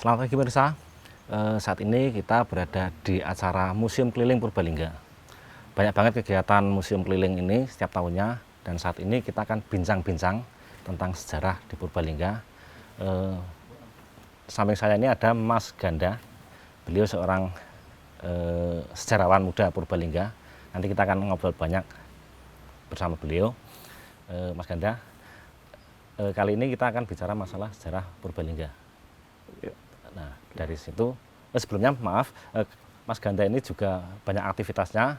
Selamat pagi pemirsa. Saat ini kita berada di acara Museum Keliling Purbalingga. Banyak banget kegiatan museum keliling ini setiap tahunnya, dan saat ini kita akan bincang-bincang tentang sejarah di Purbalingga. Samping saya ini ada Mas Ganda. Beliau seorang sejarawan muda Purbalingga. Nanti kita akan ngobrol banyak bersama beliau. Mas Ganda, kali ini kita akan bicara masalah sejarah Purbalingga. Nah, dari situ, sebelumnya maaf, Mas Ganda ini juga banyak aktivitasnya.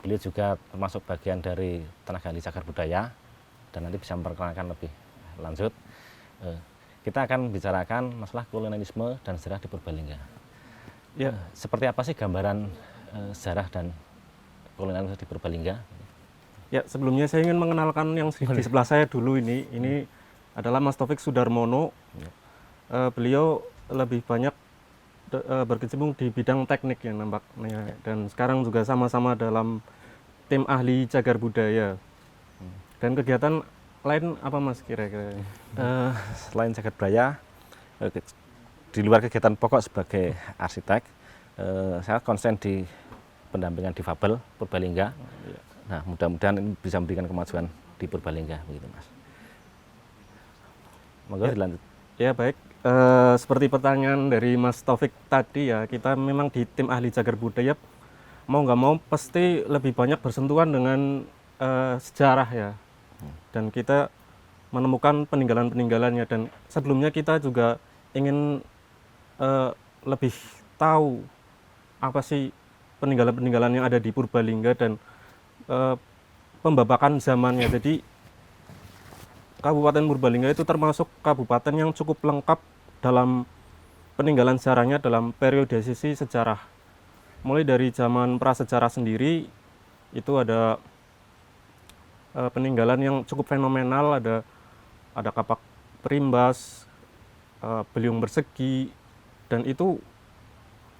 Beliau juga termasuk bagian dari tenaga ahli cagar budaya, dan nanti bisa memperkenalkan lebih lanjut. Kita akan bicarakan masalah kolonialisme dan sejarah di Purbalingga. Ya, seperti apa sih gambaran sejarah dan kolonialisme di Purbalingga? Ya, sebelumnya saya ingin mengenalkan yang di sebelah saya dulu ini. Ini adalah Mas Taufik Sudarmono. Beliau lebih banyak berkecimpung di bidang teknik ya nampaknya, dan sekarang juga sama-sama dalam tim ahli cagar budaya. Dan kegiatan lain apa Mas kira-kira? Selain cagar budaya, di luar kegiatan pokok sebagai arsitek, saya konsen di pendampingan difabel Purbalingga. Nah, mudah-mudahan ini bisa memberikan kemajuan di Purbalingga, begitu Mas. Monggo dilanjut. Ya, baik. Seperti pertanyaan dari Mas Taufik tadi ya, kita memang di tim ahli cagar budaya mau nggak mau pasti lebih banyak bersentuhan dengan sejarah ya, dan kita menemukan peninggalan-peninggalannya, dan sebelumnya kita juga ingin lebih tahu apa sih peninggalan-peninggalan yang ada di Purbalingga dan pembabakan zamannya. Jadi Kabupaten Purbalingga itu termasuk kabupaten yang cukup lengkap dalam peninggalan sejarahnya dalam periodisasi sejarah. Mulai dari zaman prasejarah sendiri, itu ada peninggalan yang cukup fenomenal, ada kapak perimbas, beliung bersegi, dan itu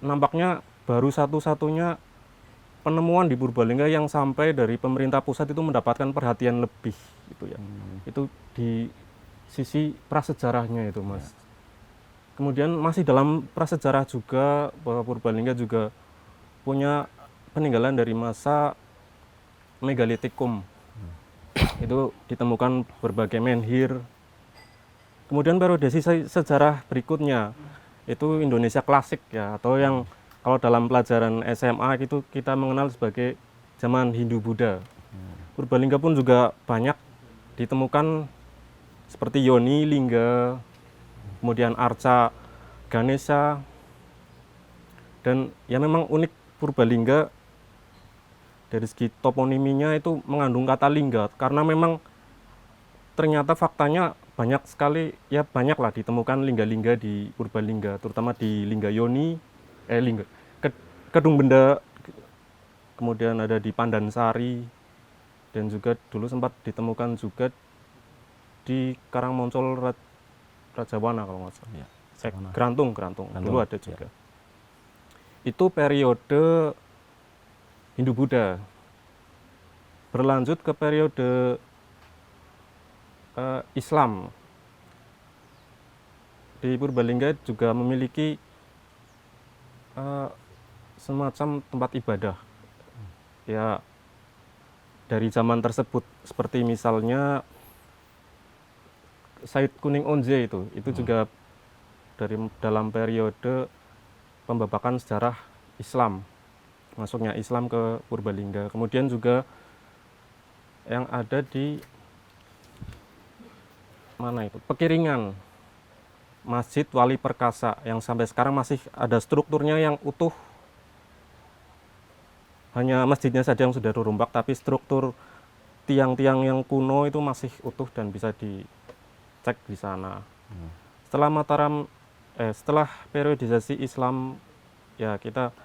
nampaknya baru satu-satunya penemuan di Purbalingga yang sampai dari pemerintah pusat itu mendapatkan perhatian lebih gitu ya. Itu di sisi prasejarahnya itu, Mas. Kemudian masih dalam prasejarah juga bahwa Purbalingga juga punya peninggalan dari masa megalitikum. Itu ditemukan berbagai menhir. Kemudian periodisasi sejarah berikutnya itu Indonesia klasik ya, atau yang kalau dalam pelajaran SMA itu kita mengenal sebagai zaman Hindu-Buddha. Purbalingga pun juga banyak ditemukan seperti Yoni, Lingga, kemudian Arca, Ganesha. Dan ya memang unik Purbalingga dari segi toponiminya itu mengandung kata lingga, karena memang ternyata faktanya banyak sekali, ya banyak lah ditemukan lingga-lingga di Purbalingga, terutama di Lingga Yoni, Kedung Benda, kemudian ada di Pandansari, dan juga dulu sempat ditemukan juga di Karangmoncol Rajawana kalau nggak salah. Gerantung dulu ada juga. Itu periode Hindu-Buddha. Berlanjut ke periode Islam. Di Purbalingga juga memiliki semacam tempat ibadah. Ya, dari zaman tersebut, seperti misalnya Said Kuning Onje itu juga dalam periode pembabakan sejarah Islam, masuknya Islam ke Purbalingga. Kemudian juga yang ada di mana itu, Pekiringan, Masjid Wali Perkasa, yang sampai sekarang masih ada strukturnya yang utuh. Hanya masjidnya saja yang sudah rumbak, tapi struktur tiang-tiang yang kuno itu masih utuh dan bisa dicek di sana. Setelah periodisasi Islam, ya kita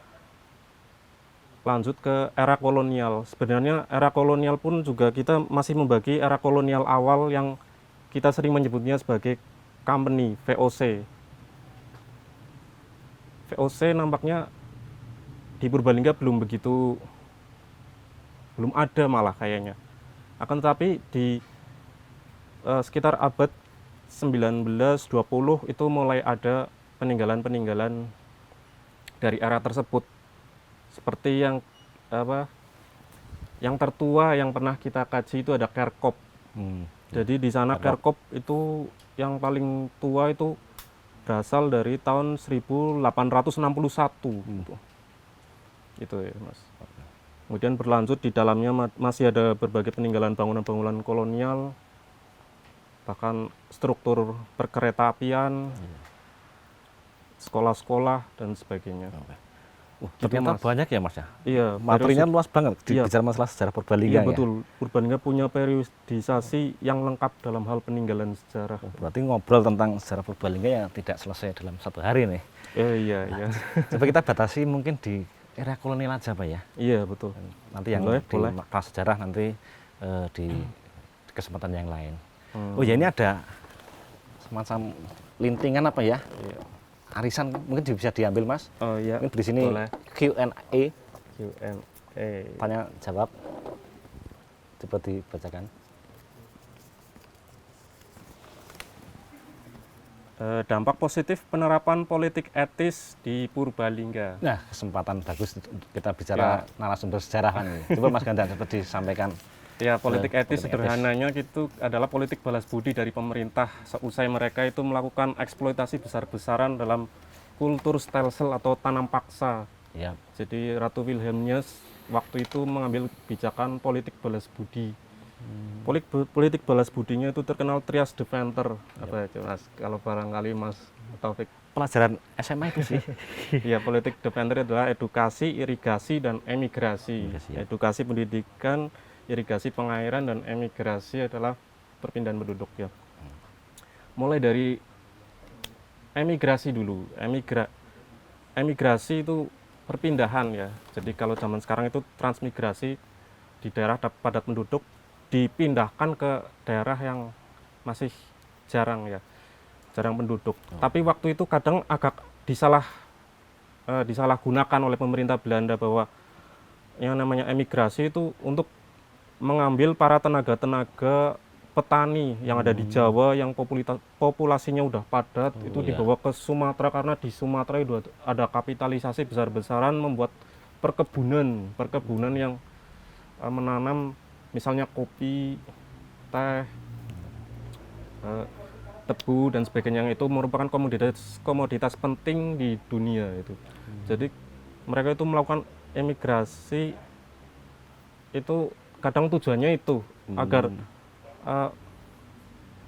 lanjut ke era kolonial. Sebenarnya era kolonial pun juga kita masih membagi era kolonial awal yang kita sering menyebutnya sebagai company, VOC. VOC nampaknya di Purbalingga belum ada malah kayaknya. Akan tetapi di sekitar abad 19-20 itu mulai ada peninggalan-peninggalan dari era tersebut. Seperti yang yang tertua yang pernah kita kaji itu ada Kerkop. Jadi di sana Kerkop itu yang paling tua itu berasal dari tahun 1861 gitu. Itu ya, Mas. Kemudian berlanjut di dalamnya masih ada berbagai peninggalan bangunan-bangunan kolonial, bahkan struktur perkeretaapian, sekolah-sekolah dan sebagainya. Ternyata Mas. banyak ya Mas ya. Iya, Materinya luas banget Iya. bicara masalah sejarah Purbalingga Iya ya. betul. Purbalingga punya periodisasi yang lengkap dalam hal peninggalan sejarah. Berarti ngobrol tentang sejarah Purbalingga ya tidak selesai dalam satu hari nih. Iya. Coba kita batasi mungkin di era kolonial aja Pak ya. Iya betul. Nanti yang Boleh. di prasejarah nanti di kesempatan yang lain. Hmm. Oh ya, ini ada semacam lintingan apa ya? Iya. Arisan mungkin bisa diambil Mas. Oh iya. Mungkin di sini Boleh. Q&A, Q&A. tanya jawab. Coba dibacakan. Dampak positif penerapan politik etis di Purbalingga. Nah, kesempatan bagus kita bicara narasumber sejarah kan. Coba Mas Ganda coba disampaikan. Ya, politik etis politik sederhananya itu adalah politik balas budi dari pemerintah seusai mereka itu melakukan eksploitasi besar-besaran dalam kultur stelsel atau tanam paksa. Ya. Jadi Ratu Wilhelmina waktu itu mengambil kebijakan politik balas budi. Politik balas budinya itu terkenal Trias Deventer. Apa itu Mas? Kalau barangkali Mas Taufik. Pelajaran SMA itu sih. Ya, politik Deventer adalah edukasi, irigasi, dan emigrasi. Edukasi pendidikan, irigasi pengairan, dan emigrasi adalah perpindahan penduduk ya. Mulai dari emigrasi dulu. Emigrasi itu perpindahan ya. Jadi kalau zaman sekarang itu transmigrasi, di daerah padat penduduk dipindahkan ke daerah yang masih jarang penduduk. Tapi waktu itu kadang agak disalahgunakan oleh pemerintah Belanda bahwa yang namanya emigrasi itu untuk mengambil para tenaga-tenaga petani yang ada di Jawa yang populasinya udah padat, itu dibawa ke Sumatera karena di Sumatera itu ada kapitalisasi besar-besaran membuat perkebunan yang menanam misalnya kopi, teh, tebu dan sebagainya, yang itu merupakan komoditas penting di dunia itu. Jadi mereka itu melakukan emigrasi itu kadang tujuannya itu agar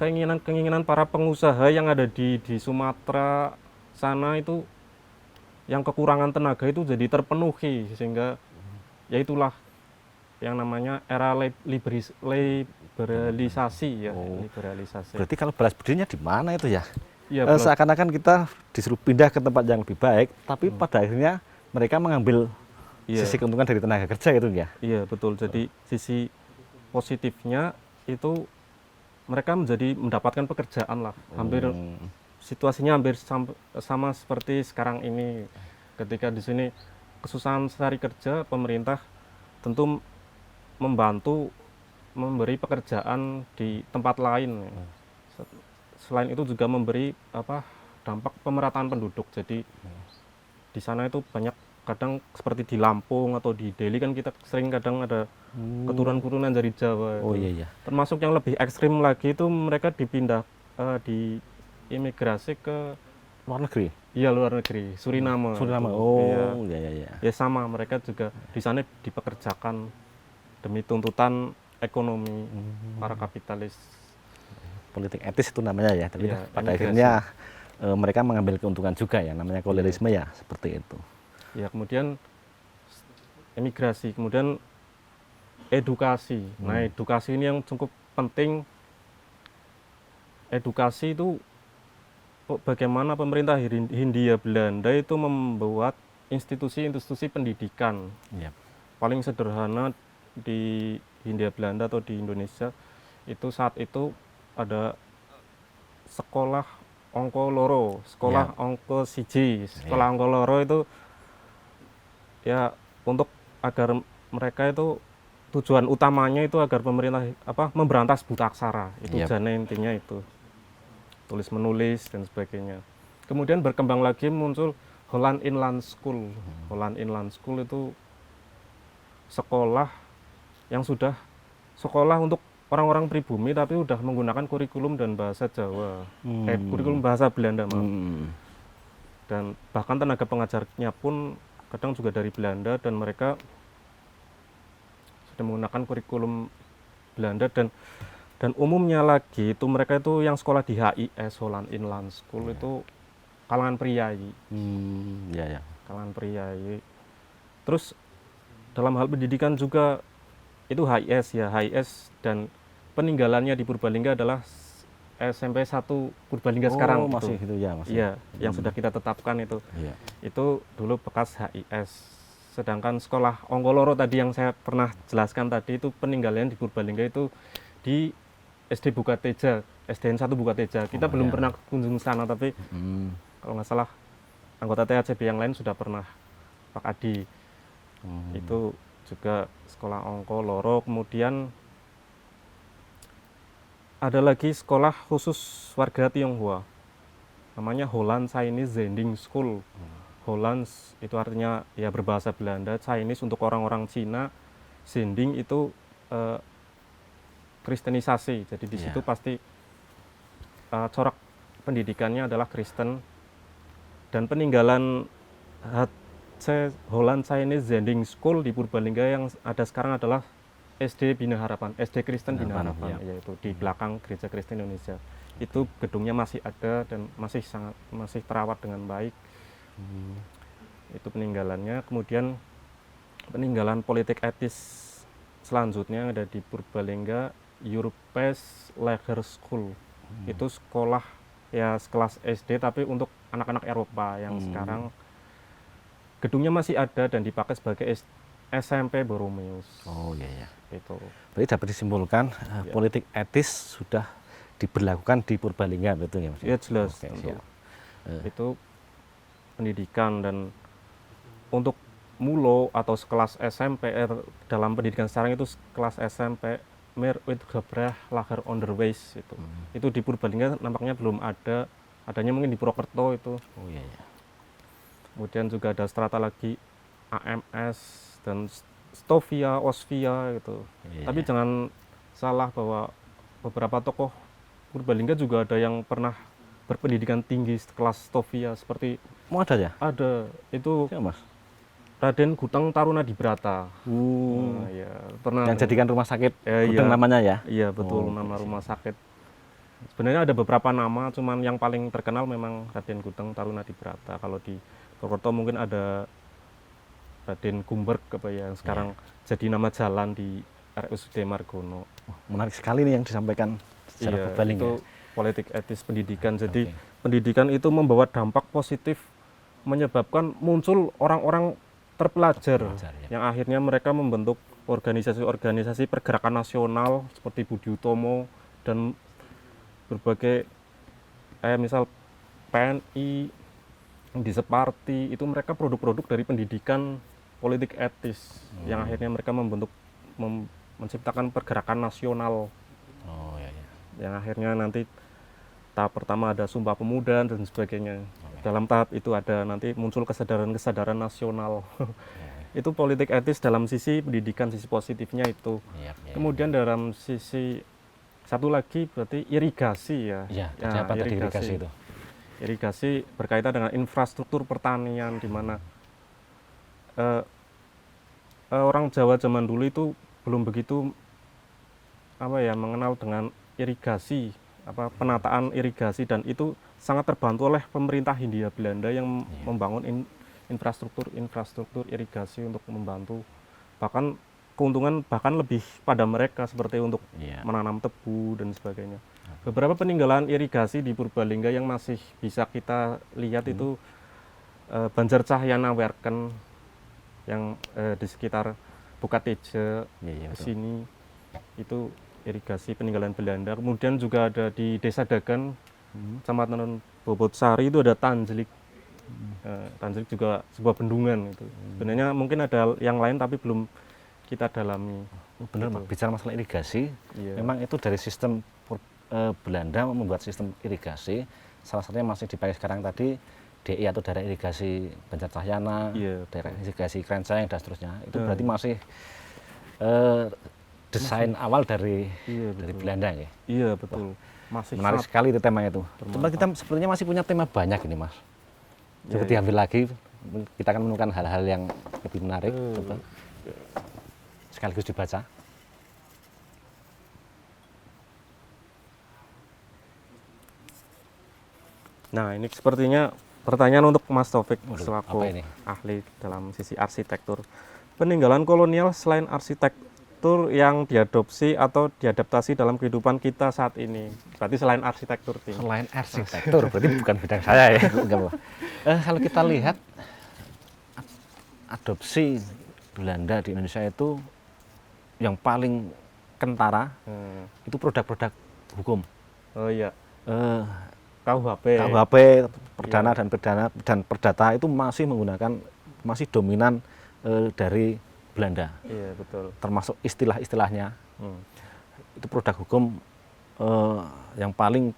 keinginan para pengusaha yang ada di Sumatera sana itu yang kekurangan tenaga itu jadi terpenuhi, sehingga ya itulah yang namanya era liberalisasi ya. Liberalisasi. Berarti kalau balas budinya di mana itu ya? Ya, seakan-akan kita disuruh pindah ke tempat yang lebih baik, tapi pada akhirnya mereka mengambil sisi keuntungan dari tenaga kerja itu ya? Iya betul. Jadi sisi positifnya itu mereka mendapatkan pekerjaan lah. Hampir situasinya hampir sama seperti sekarang ini. Ketika di sini kesusahan cari kerja, pemerintah tentu membantu memberi pekerjaan di tempat lain. Selain itu juga memberi dampak pemerataan penduduk. Jadi di sana itu banyak, kadang seperti di Lampung atau di Delhi kan kita sering kadang ada keturunan-keturunan dari Jawa. Oh iya. Termasuk yang lebih ekstrim lagi itu mereka di imigrasi ke luar negeri. Iya, luar negeri, Suriname. Oh iya. Ya sama, mereka juga di sana dipekerjakan demi tuntutan ekonomi para kapitalis. Politik etis itu namanya ya, tapi pada emigrasi. akhirnya mereka mengambil keuntungan juga ya, namanya kolonialisme ya, seperti itu. Ya, kemudian emigrasi, kemudian edukasi. Nah, edukasi ini yang cukup penting. Edukasi itu bagaimana pemerintah Hindia Belanda itu membuat institusi-institusi pendidikan. Paling sederhana di Hindia Belanda atau di Indonesia itu saat itu ada sekolah Ongko Loro, sekolah Ongko Siji, sekolah Ongko Loro itu ya untuk agar mereka itu tujuan utamanya itu agar pemerintah memberantas buta aksara. Itu jane intinya itu. Tulis menulis dan sebagainya. Kemudian berkembang lagi muncul Holland Inland School. Holland Inland School itu sekolah yang sudah sekolah untuk orang-orang pribumi tapi udah menggunakan kurikulum dan bahasa Jawa. Kurikulum bahasa Belanda, maaf. Dan bahkan tenaga pengajarnya pun kadang juga dari Belanda dan mereka sudah menggunakan kurikulum Belanda dan umumnya lagi itu mereka itu yang sekolah di HIS Holland Inland School itu kalangan priayi. Ya, ya. Kalangan priayi. Terus dalam hal pendidikan juga itu HIS ya, HIS dan peninggalannya di Purbalingga adalah SMP 1 Purbalingga sekarang masih itu. gitu ya, masih. Iya, yang sudah kita tetapkan itu. Iya. Itu dulu bekas HIS. Sedangkan sekolah Ongkoloro tadi yang saya pernah jelaskan tadi itu peninggalan di Purbalingga itu di SD Bukateja, SDN 1 Bukateja. Kita belum pernah kunjung sana tapi kalau nggak salah anggota THCB yang lain sudah pernah, Pak Adi. Itu juga sekolah Ongkoloro. Kemudian ada lagi sekolah khusus warga Tionghoa namanya Holland Chinese Zending School. Holland itu artinya ya berbahasa Belanda, Chinese untuk orang-orang Cina, Zending itu kristenisasi. Jadi di situ pasti corak pendidikannya adalah Kristen. Dan peninggalan HC Holland Chinese Zending School di Purbalingga yang ada sekarang adalah SD Bina Harapan, SD Kristen Bina Harapan, yaitu di belakang Gereja Kristen Indonesia. Itu gedungnya masih ada dan masih terawat dengan baik. Itu peninggalannya. Kemudian peninggalan politik etis selanjutnya yang ada di Purbalingga, Europes Lager School. Itu sekolah ya sekelas SD tapi untuk anak-anak Eropa yang sekarang gedungnya masih ada dan dipakai sebagai SMP Boromeus. Oh iya ya. Itu. Berarti dapat disimpulkan politik etis sudah diberlakukan di Purbalingga, betul ya Mas? Ya jelas. Oke, tentu. Itu pendidikan. Dan untuk mulo atau sekelas SMP dalam pendidikan sekarang itu kelas SMP Meer Uitgebracht Lager Onderwijs itu. Itu di Purbalingga nampaknya belum ada. Adanya mungkin di Purwokerto itu. Oh iya ya. Kemudian juga ada strata lagi AMS dan Stovia, Osvia gitu. Tapi jangan salah bahwa beberapa tokoh Purbalingga juga ada yang pernah berpendidikan tinggi kelas Stovia seperti Mau ada ya? ada itu Ya Mas. Raden Gutang Tarunadibratha. Ya, pernah Yang jadikan rumah sakit iya. Gudang namanya ya? Iya betul, nama rumah sakit. Sebenarnya ada beberapa nama, cuman yang paling terkenal memang Raden Gutang Tarunadibratha. Kalau di Purwokerto mungkin ada Raden Gumberg apa ya, yang sekarang jadi nama jalan di RSUD Margono. Menarik sekali nih yang disampaikan secara Purbalingga. Itu politik etis pendidikan. Jadi pendidikan itu membawa dampak positif, menyebabkan muncul orang-orang terpelajar yang akhirnya mereka membentuk organisasi-organisasi pergerakan nasional seperti Budi Utomo dan berbagai misal PNI, di Separti, itu mereka produk-produk dari pendidikan politik etis yang akhirnya mereka membentuk menciptakan pergerakan nasional. Oh iya ya. Yang akhirnya nanti tahap pertama ada Sumpah Pemuda dan sebagainya. Dalam tahap itu ada nanti muncul kesadaran-kesadaran nasional. Itu politik etis dalam sisi pendidikan, sisi positifnya itu. Kemudian dalam sisi satu lagi berarti irigasi ya. Iya, apa tadi irigasi itu? Irigasi berkaitan dengan infrastruktur pertanian di mana orang Jawa zaman dulu itu belum begitu mengenal dengan irigasi, penataan irigasi, dan itu sangat terbantu oleh pemerintah Hindia Belanda yang membangun infrastruktur irigasi untuk membantu, bahkan keuntungan bahkan lebih pada mereka seperti untuk menanam tebu dan sebagainya. Beberapa peninggalan irigasi di Purbalingga yang masih bisa kita lihat itu Banjar Cahyana Werken yang di sekitar Bukateja di sini itu irigasi peninggalan Belanda. Kemudian juga ada di Desa Dagan, Kecamatan Bobotsari itu ada Tanjlik. Tanjlik juga sebuah bendungan itu. Sebenarnya mungkin ada yang lain tapi belum kita dalami. Benar, gitu. Bicara masalah irigasi, memang itu dari sistem Belanda membuat sistem irigasi salah satunya masih dipakai sekarang tadi DI atau daerah irigasi Banjar Cahyana, Iya, daerah irigasi Krenceng dan seterusnya. Itu Nah. berarti masih desain awal dari Iya, dari betul. Belanda ya. Iya, betul. Masih Menarik sangat sekali itu temanya itu. Cuma bermanfaat. kita sepertinya masih punya tema banyak ini Mas. Coba Iya, diambil lagi, kita akan menemukan hal-hal yang lebih menarik. Coba sekaligus dibaca. Nah, ini sepertinya pertanyaan untuk Mas Taufik Waduh, selaku apa ini? ahli dalam sisi arsitektur. Peninggalan kolonial selain arsitektur yang diadopsi atau diadaptasi dalam kehidupan kita saat ini. Berarti selain arsitektur, Ting. Selain arsitektur, berarti bukan bidang saya ya. Enggak apa. Kalau kita lihat adopsi Belanda di Indonesia itu yang paling kentara itu produk-produk hukum. Oh iya, Eh, KUHP. KUHP perdana dan perdata itu masih menggunakan masih dominan dari Belanda, Iya, betul. termasuk istilah-istilahnya Hmm. itu produk hukum yang paling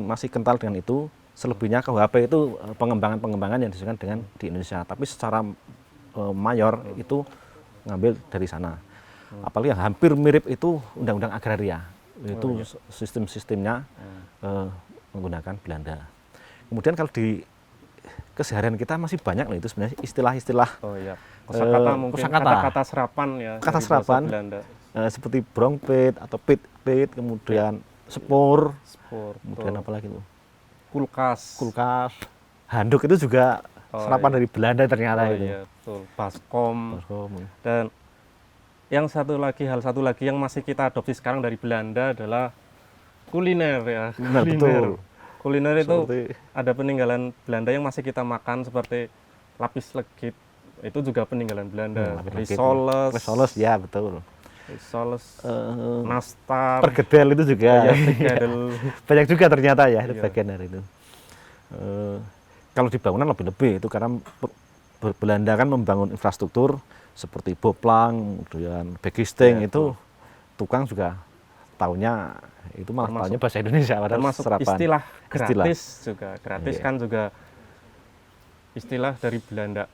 masih kental dengan itu. Selebihnya KUHP itu pengembangan yang disesuaikan dengan di Indonesia, tapi secara mayor itu ngambil dari sana. Apalagi yang hampir mirip itu undang-undang agraria, itu sistem-sistemnya menggunakan Belanda. Kemudian kalau di keseharian kita masih banyak loh itu sebenarnya istilah-istilah Oh iya. Kosakata mungkin kosakata. kata-kata serapan ya. Kata dari bahasa serapan. Belanda. Seperti brongpit atau pit, kemudian spor, Spor. kemudian apa lagi tuh? Kulkas. Kulkas, handuk itu juga Oh, serapan iya. dari Belanda ternyata Oh itu. iya, betul. Baskom. Baskom. Dan yang hal satu lagi yang masih kita adopsi sekarang dari Belanda adalah kuliner ya. Benar, betul. Kuliner itu Seperti- ada peninggalan Belanda yang masih kita makan seperti lapis legit. Itu juga peninggalan Belanda. Risoles, ya betul. Risoles, Eh, nastar, Pergedel itu juga ya, frikadel. banyak juga ternyata ya itu Iya. bagian dari itu. Kalau di bangunan lebih itu karena Belanda kan membangun infrastruktur seperti boplang, kemudian begisting Ya, itu tukang juga taunya itu malah Termasuk- taunya bahasa Indonesia padahal Termasuk serapan. istilah Istilah. gratis juga. Gratis Iya. kan juga istilah dari Belanda.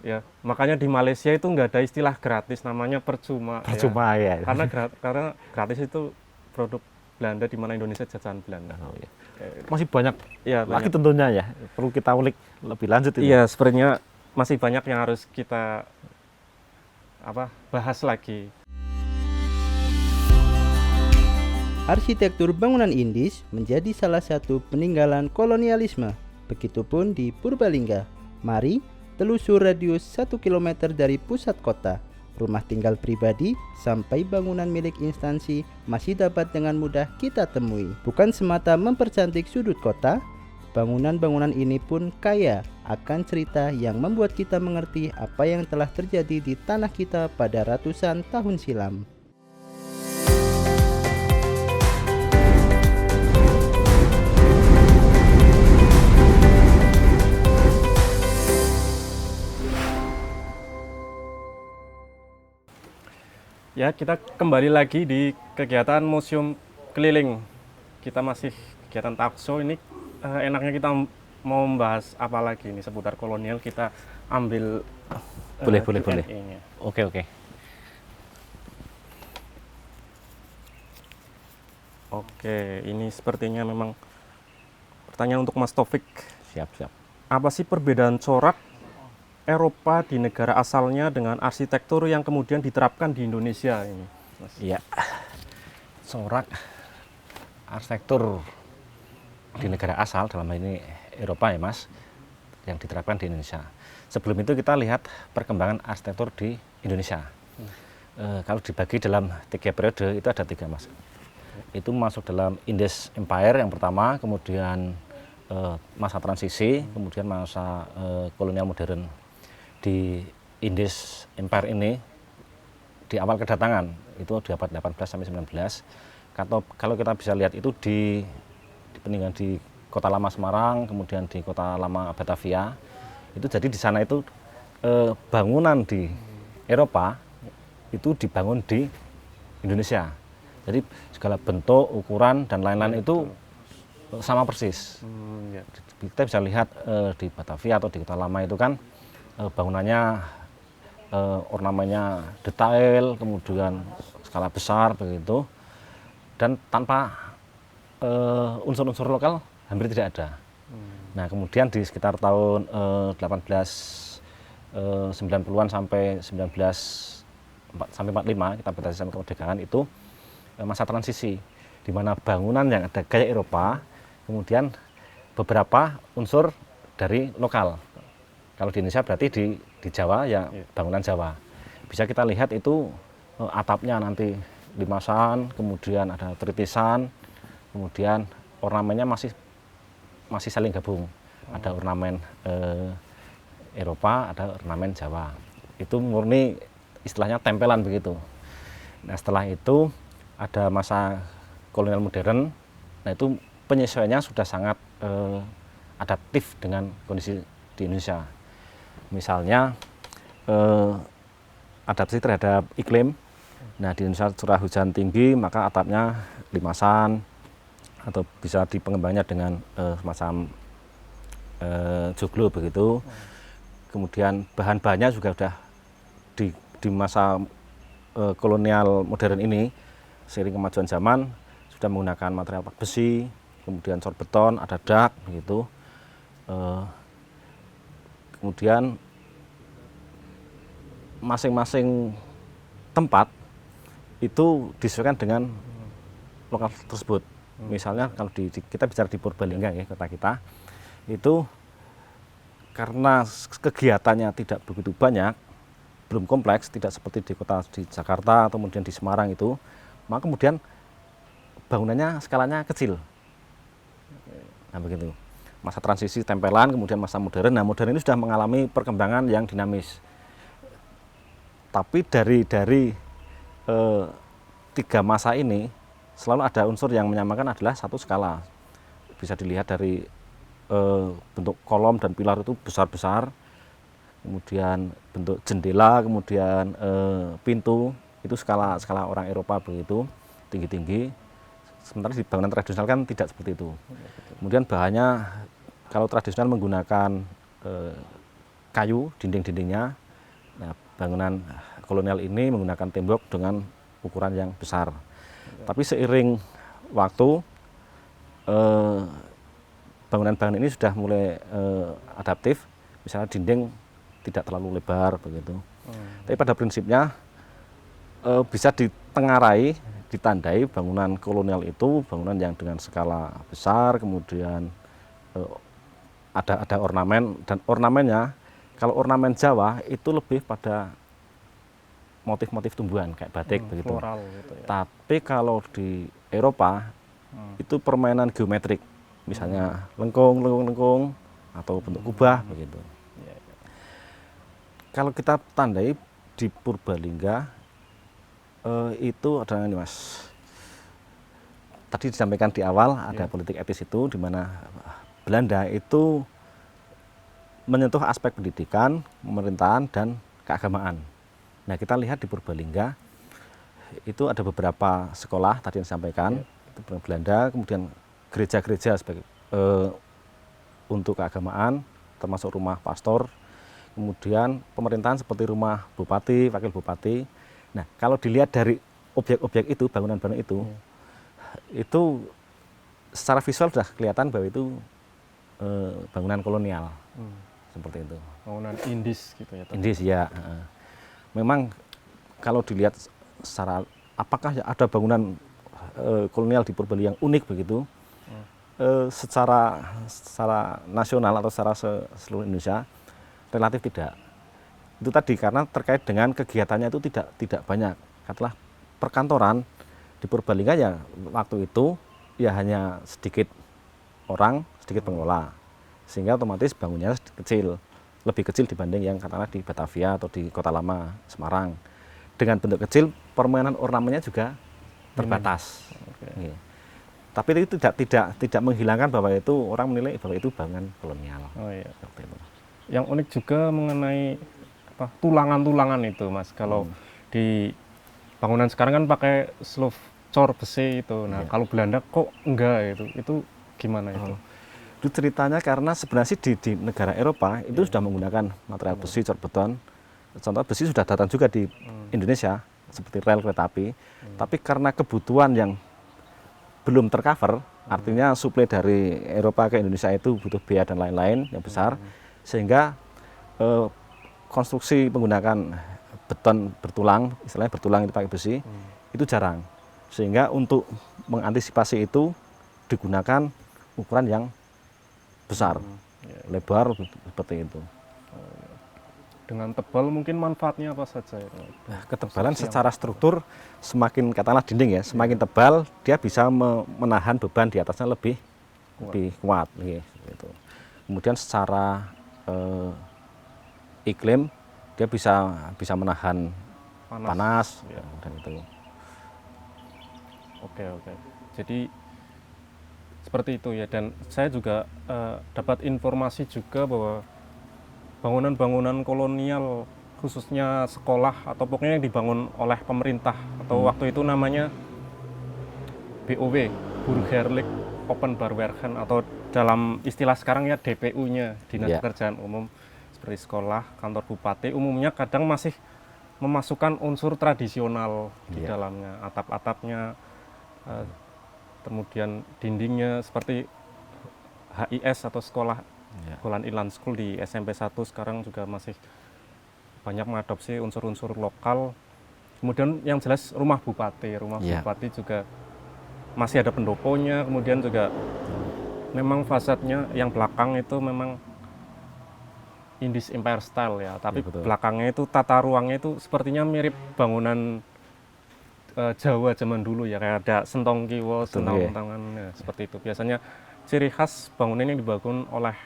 Ya, makanya di Malaysia itu nggak ada istilah gratis, namanya percuma. Ya. Percuma ya. Karena gratis itu produk Belanda di mana Indonesia jajahan Belanda. Oh, iya. Masih banyak Ya, lagi banyak. tentunya ya. Perlu kita ulik lebih lanjut itu. Iya, sebenarnya masih banyak yang harus kita bahas lagi. Arsitektur bangunan Indis menjadi salah satu peninggalan kolonialisme. Begitupun di Purbalingga. Mari telusur radius 1 km dari pusat kota. Rumah tinggal pribadi sampai bangunan milik instansi masih dapat dengan mudah kita temui. Bukan semata mempercantik sudut kota, bangunan-bangunan ini pun kaya akan cerita yang membuat kita mengerti apa yang telah terjadi di tanah kita pada ratusan tahun silam. Ya, kita kembali lagi di kegiatan museum keliling. Kita masih kegiatan talk show ini. Enaknya kita mau membahas apa lagi nih seputar kolonial, kita ambil Boleh. Q&A-nya. Oke. Oke, ini sepertinya memang pertanyaan untuk Mas Taufik. Siap. Apa sih perbedaan corak Eropa di negara asalnya dengan arsitektur yang kemudian diterapkan di Indonesia ini? Mas? Iya. Corak arsitektur di negara asal dalam hal ini Eropa ya Mas, yang diterapkan di Indonesia. Sebelum itu kita lihat perkembangan arsitektur di Indonesia. Kalau dibagi dalam 3 periode itu ada 3 Mas. Itu masuk dalam Indies Empire yang pertama, kemudian masa transisi, kemudian masa kolonial modern. Di Indies Empire ini di awal kedatangan itu di abad 18 sampai 19. Kalau kita bisa lihat itu di peninggalan di Kota Lama Semarang, kemudian di Kota Lama Batavia. Itu jadi di sana itu bangunan di Eropa itu dibangun di Indonesia. Jadi segala bentuk, ukuran dan lain-lain itu sama persis. Ya. Kita bisa lihat di Batavia atau di Kota Lama itu kan bangunannya ornamennya detail, kemudian skala besar begitu, dan tanpa unsur-unsur lokal hampir tidak ada. Nah kemudian di sekitar tahun 1890-an sampai 45 kita batasi sampai kemerdekaan itu masa transisi, di mana bangunan yang ada gaya Eropa, kemudian beberapa unsur dari lokal. Kalau di Indonesia berarti di Jawa ya bangunan Jawa. Bisa kita lihat itu atapnya nanti limasan, kemudian ada tritisan, kemudian ornamennya masih saling gabung. Ada ornamen Eropa, ada ornamen Jawa. Itu murni istilahnya tempelan begitu. Nah setelah itu ada masa kolonial modern. Nah itu penyesuaiannya sudah sangat adaptif dengan kondisi di Indonesia. Misalnya adaptasi terhadap iklim. Nah di Indonesia curah hujan tinggi, maka atapnya limasan atau bisa dipengembangnya dengan semacam joglo begitu. Kemudian bahan-bahannya juga sudah di masa kolonial modern ini, seiring kemajuan zaman sudah menggunakan material besi, kemudian cor beton, ada dak begitu. Kemudian masing-masing tempat itu disesuaikan dengan lokal tersebut. Misalnya kalau kita bicara di Purbalingga ya, kota kita itu karena kegiatannya tidak begitu banyak, belum kompleks, tidak seperti di kota di Jakarta atau kemudian di Semarang itu, maka kemudian bangunannya skalanya kecil. Nah begitu. Masa transisi tempelan, kemudian masa modern. Nah modern ini sudah mengalami perkembangan yang dinamis. Tapi dari tiga masa ini selalu ada unsur yang menyamakan adalah satu skala. Bisa dilihat dari bentuk kolom dan pilar itu besar-besar, kemudian bentuk jendela, kemudian pintu itu skala orang Eropa begitu tinggi-tinggi. Sementara di bangunan tradisional kan tidak seperti itu. Kemudian bahannya kalau tradisional menggunakan kayu dinding-dindingnya. Nah, bangunan kolonial ini menggunakan tembok dengan ukuran yang besar. Tapi seiring waktu bangunan-bangunan ini sudah mulai adaptif, misalnya dinding tidak terlalu lebar begitu. Tapi pada prinsipnya bisa ditengarai, ditandai bangunan kolonial itu bangunan yang dengan skala besar, kemudian ada ornamen, dan ornamennya kalau ornamen Jawa itu lebih pada motif-motif tumbuhan kayak batik begitu. Floral gitu ya. Tapi kalau di Eropa itu permainan geometrik, misalnya lengkung atau bentuk kubah begitu. Kalau kita tandai di Purbalingga itu ada ini Mas. Tadi disampaikan di awal ada politik etis itu, di mana Belanda itu menyentuh aspek pendidikan, pemerintahan dan keagamaan. Nah kita lihat di Purbalingga itu ada beberapa sekolah tadi yang disampaikan itu Belanda, kemudian gereja-gereja sebagai untuk keagamaan, termasuk rumah pastor, kemudian pemerintahan seperti rumah bupati, wakil bupati. Nah kalau dilihat dari objek-objek itu, bangunan-bangunan itu secara visual sudah kelihatan bahwa itu bangunan kolonial, seperti itu. Bangunan Indis gitu ya. Indis ya. Memang kalau dilihat secara apakah ada bangunan kolonial di Purbalingga yang unik begitu, secara nasional atau secara seluruh Indonesia relatif tidak. Itu tadi karena terkait dengan kegiatannya itu tidak banyak. Katakanlah perkantoran di Purbalingga ya waktu itu ya hanya sedikit orang, sedikit pengelola, sehingga otomatis bangunannya kecil, lebih kecil dibanding yang katakanlah di Batavia atau di Kota Lama, Semarang. Dengan bentuk kecil, permainan ornamennya juga terbatas. Okay. Tapi itu tidak menghilangkan bahwa itu orang menilai bahwa itu bangunan kolonial. Oh iya. Yang unik juga mengenai tulangan-tulangan itu, Mas. Kalau di bangunan sekarang kan pakai slope cor besi itu. Nah, kalau Belanda kok enggak itu gimana itu? Itu ceritanya karena sebenarnya sih di negara Eropa itu sudah menggunakan material besi, cor beton. Contoh besi sudah datang juga di Indonesia seperti rel kereta api. Tapi karena kebutuhan yang belum tercover, artinya suplai dari Eropa ke Indonesia itu butuh biaya dan lain-lain yang besar, sehingga konstruksi menggunakan beton bertulang, istilahnya bertulang itu pakai besi, itu jarang. Sehingga untuk mengantisipasi itu digunakan ukuran yang besar, lebar seperti itu. Dengan tebal mungkin manfaatnya apa saja? Ketebalan secara struktur semakin katakanlah dinding ya, semakin tebal dia bisa menahan beban di atasnya lebih kuat. Gitu. Kemudian secara iklim dia bisa menahan panas dan itu. Oke. Jadi seperti itu ya, dan saya juga dapat informasi juga bahwa bangunan-bangunan kolonial khususnya sekolah atau pokoknya yang dibangun oleh pemerintah atau waktu itu namanya BOW, Burgerlijk Openbouwwerken, atau dalam istilah sekarang ya DPU-nya, Dinas Pekerjaan Umum, seperti sekolah, kantor bupati, umumnya kadang masih memasukkan unsur tradisional di dalamnya, atap-atapnya, kemudian dindingnya seperti HIS atau sekolah Holland Inland School di SMP 1 sekarang juga masih banyak mengadopsi unsur-unsur lokal. Kemudian yang jelas rumah bupati juga masih ada pendoponya, kemudian juga memang fasadnya yang belakang itu memang Indies Empire style ya, tapi belakangnya itu tata ruangnya itu sepertinya mirip bangunan Jawa zaman dulu ya, kayak ada sentong kiwo, sentong tangan seperti itu. Biasanya ciri khas bangunan yang dibangun oleh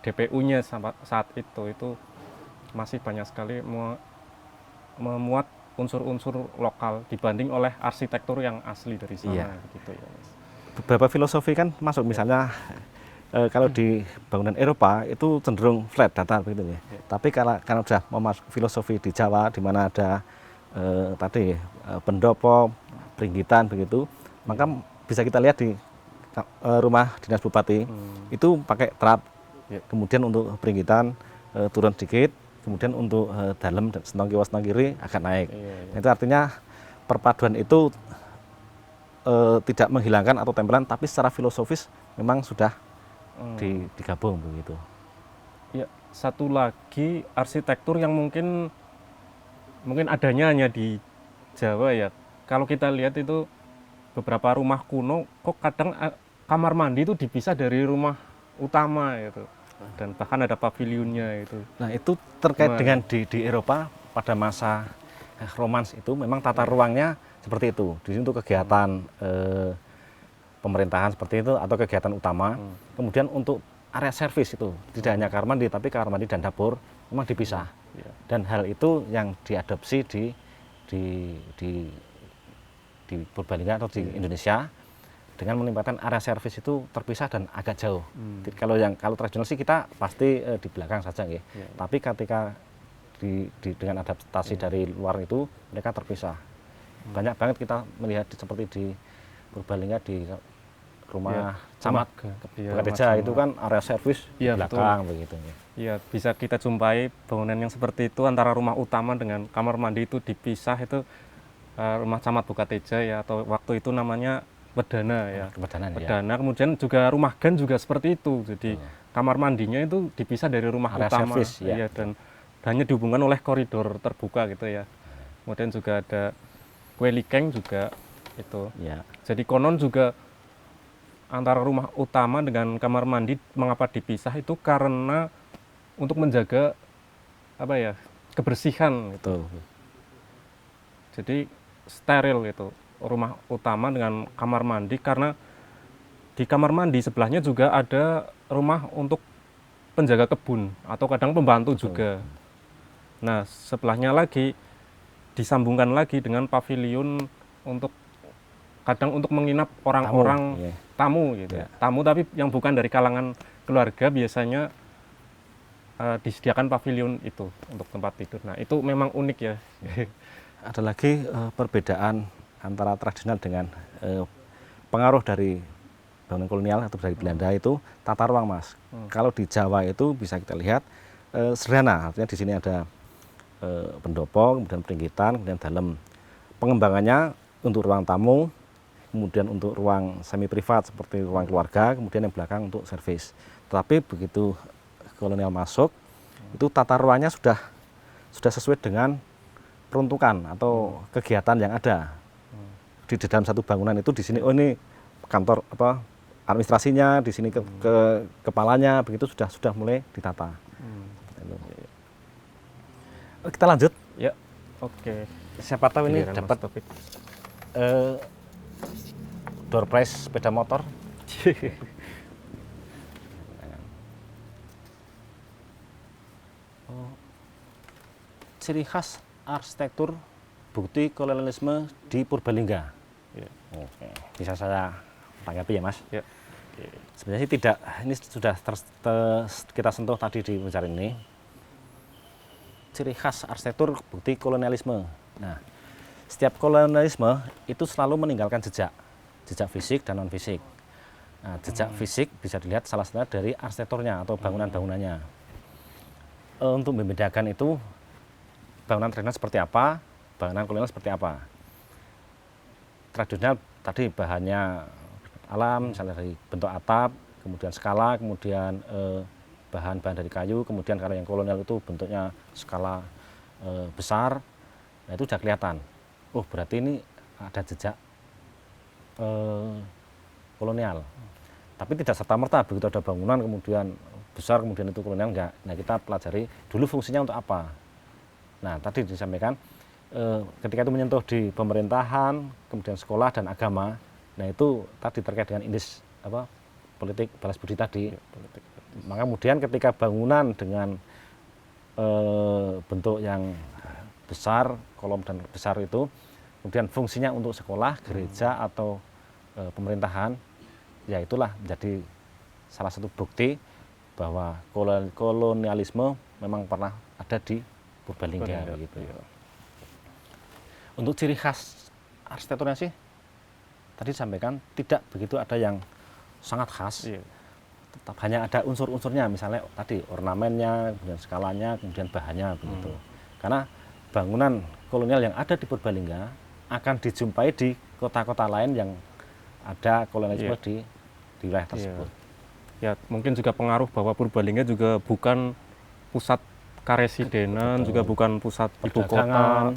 DPU-nya saat itu masih banyak sekali memuat unsur-unsur lokal dibanding oleh arsitektur yang asli dari sana gitu ya, Mas. Beberapa filosofi kan masuk, misalnya kalau di bangunan Eropa itu cenderung flat datar begitu ya. Tapi karena sudah memasuki filosofi di Jawa di mana ada tadi pendopo, peringgitan begitu, maka bisa kita lihat di rumah dinas bupati itu pakai trap, kemudian untuk peringgitan turun sedikit, kemudian untuk dalam sentong kiwa sentong kiri agak naik. Itu artinya perpaduan itu tidak menghilangkan atau tempelan, tapi secara filosofis memang sudah digabung begitu. Ya, satu lagi arsitektur yang mungkin adanya hanya di Jawa ya. Kalau kita lihat itu beberapa rumah kuno kok kadang kamar mandi itu dipisah dari rumah utama itu. Dan bahkan ada pavilionnya itu. Nah, itu terkait dengan di Eropa pada masa Romans itu memang tata ruangnya seperti itu. Di sini untuk kegiatan pemerintahan seperti itu atau kegiatan utama. Kemudian untuk area servis itu tidak hanya kamar mandi tapi kamar mandi dan dapur memang dipisah. Dan hal itu yang diadopsi di Purbalingga atau di Indonesia dengan menempatkan area servis itu terpisah dan agak jauh. Kalau tradisional sih kita pasti di belakang saja ya. Tapi ketika dengan adaptasi dari luar itu mereka terpisah. Banyak banget kita melihat seperti di Purbalingga di rumah camat Pekerja itu kan area servis di belakang begitu ya. Iya, bisa kita jumpai bangunan yang seperti itu antara rumah utama dengan kamar mandi itu dipisah, itu rumah camat Bukateja ya, atau waktu itu namanya Wedana ya. Wedana. Kemudian juga rumah Gan juga seperti itu. Jadi kamar mandinya itu dipisah dari rumah area utama servis, ya, dan hanya dihubungkan oleh koridor terbuka gitu ya. Kemudian juga ada kue likeng juga itu. Ya. Jadi konon juga antara rumah utama dengan kamar mandi mengapa dipisah itu karena untuk menjaga kebersihan gitu. Jadi steril gitu rumah utama dengan kamar mandi, karena di kamar mandi sebelahnya juga ada rumah untuk penjaga kebun atau kadang pembantu juga. Nah, sebelahnya lagi disambungkan lagi dengan pavilion untuk kadang untuk menginap orang-orang tamu gitu. Tamu tapi yang bukan dari kalangan keluarga biasanya disediakan pavilion itu untuk tempat tidur. Nah, itu memang unik ya. Ada lagi perbedaan antara tradisional dengan pengaruh dari bangunan kolonial atau dari Belanda itu tata ruang, Mas. Kalau di Jawa itu bisa kita lihat sederhana, artinya di sini ada pendopo, kemudian peringgitan, kemudian dalam. Pengembangannya untuk ruang tamu, kemudian untuk ruang semi privat seperti ruang keluarga, kemudian yang belakang untuk servis. Tetapi begitu kolonial masuk, itu tata ruangnya sudah sesuai dengan peruntukan atau kegiatan yang ada di dalam satu bangunan itu. Di sini oh ini kantor administrasinya, di sini kepalanya, begitu sudah mulai ditata. Kita lanjut. Ya, oke. Siapa tahu ini Giliran dapat Mas Taufik. door prize sepeda motor. Ciri khas arsitektur bukti kolonialisme di Purbalingga. Ya. Oke, bisa saya tanggapi ya, Mas? Ya. Sebenarnya sih tidak, ini sudah kita sentuh tadi di pembicaraan ini. Ciri khas arsitektur bukti kolonialisme. Nah, setiap kolonialisme itu selalu meninggalkan jejak fisik dan non fisik. Nah, jejak fisik bisa dilihat salah satunya dari arsitekturnya atau bangunan-bangunannya. Untuk membedakan itu bangunan tradisional seperti apa, bangunan kolonial seperti apa. Tradisional tadi bahannya alam, misalnya dari bentuk atap, kemudian skala, kemudian bahan-bahan dari kayu, kemudian kalau yang kolonial itu bentuknya skala besar, nah itu sudah kelihatan. Oh berarti ini ada jejak kolonial. Tapi tidak serta-merta begitu ada bangunan kemudian besar kemudian itu kolonial, enggak. Nah kita pelajari dulu fungsinya untuk apa. Nah tadi disampaikan ketika itu menyentuh di pemerintahan, kemudian sekolah dan agama, nah itu tadi terkait dengan indeks politik balas budi tadi. Maka kemudian ketika bangunan dengan bentuk yang besar, kolom dan besar itu, kemudian fungsinya untuk sekolah, gereja atau pemerintahan, ya itulah menjadi salah satu bukti bahwa kolonialisme memang pernah ada di Purbalingga. Gitu. Untuk ciri khas arsitekturnya sih, tadi disampaikan tidak begitu ada yang sangat khas. Iya. Tetap hanya ada unsur-unsurnya, misalnya tadi ornamennya, kemudian skalanya, kemudian bahannya begitu. Karena bangunan kolonial yang ada di Purbalingga akan dijumpai di kota-kota lain yang ada kolonialisme di wilayah tersebut. Ya, mungkin juga pengaruh bahwa Purbalingga juga bukan pusat karesidenan, juga bukan pusat ibu kota.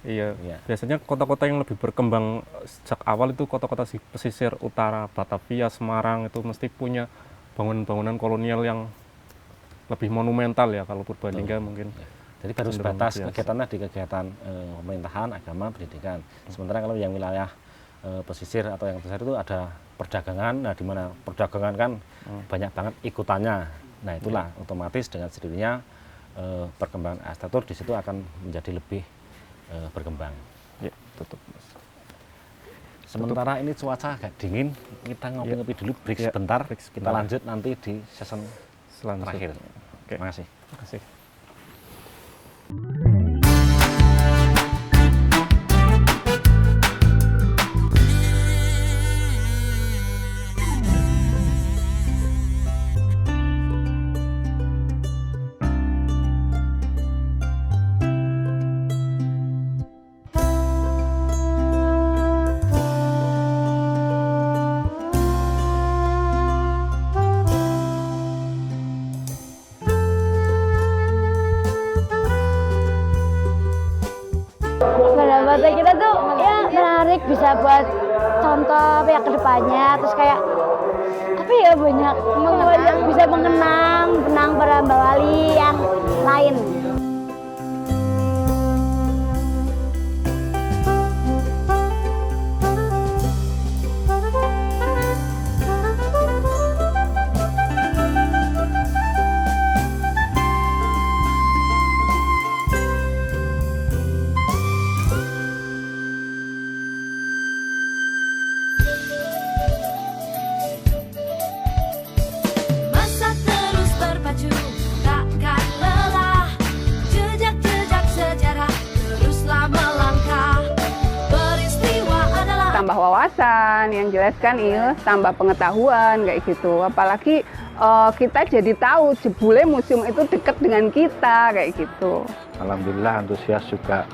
Iya. Biasanya kota-kota yang lebih berkembang sejak awal itu kota-kota pesisir utara, Batavia, Semarang itu mesti punya bangunan-bangunan kolonial yang lebih monumental ya kalau Purbalingga mungkin. Jadi baru sebatas kegiatannya di kegiatan pemerintahan, agama, pendidikan. Sementara kalau yang wilayah pesisir atau yang besar itu ada perdagangan. Nah, di mana perdagangan kan banyak banget ikutannya. Nah, itulah otomatis dengan sendirinya perkembangan arsitektur di situ akan menjadi lebih berkembang. Ya, tutup. Sementara ini cuaca agak dingin, kita ngopi-ngopi dulu, break sebentar. Kita lanjut nanti di season terakhir. Oke. Terima kasih. Terima kasih. Bahasa kita tuh ya menarik, bisa buat contoh ya ke depannya, terus kayak apa ya banyak bisa mengenang para Mbak Wali yang lain. Masa terus berpacu, takkan lelah. wawasan, yang jelas kan iya tambah pengetahuan kayak gitu. Apalagi kita jadi tahu jebule museum itu dekat dengan kita kayak gitu. Alhamdulillah antusias juga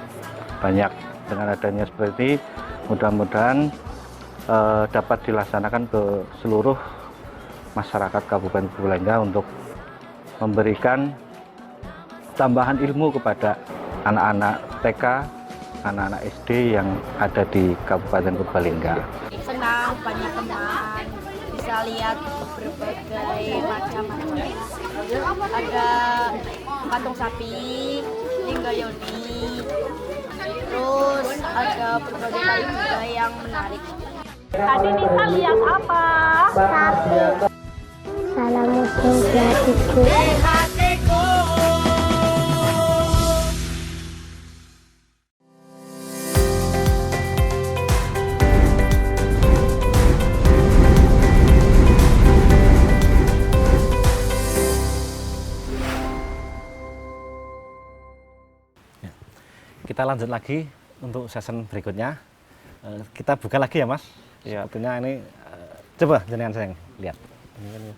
banyak dengan adanya seperti ini. Mudah-mudahan dapat dilaksanakan ke seluruh masyarakat Kabupaten Purbalingga untuk memberikan tambahan ilmu kepada anak-anak TK, anak-anak SD yang ada di Kabupaten Purbalingga. Senang, banyak teman, bisa lihat berbagai macam-macam. Ada patung sapi, lingga yoni, terus ada berbagai kayu juga yang menarik. Tadi Nisa lihat apa? Sapi. Salam musuh di hatiku. Kita lanjut lagi untuk season berikutnya. Kita buka lagi ya Mas. Ya. Sepertinya ini coba jenengan saya lihat. Ini kan ya,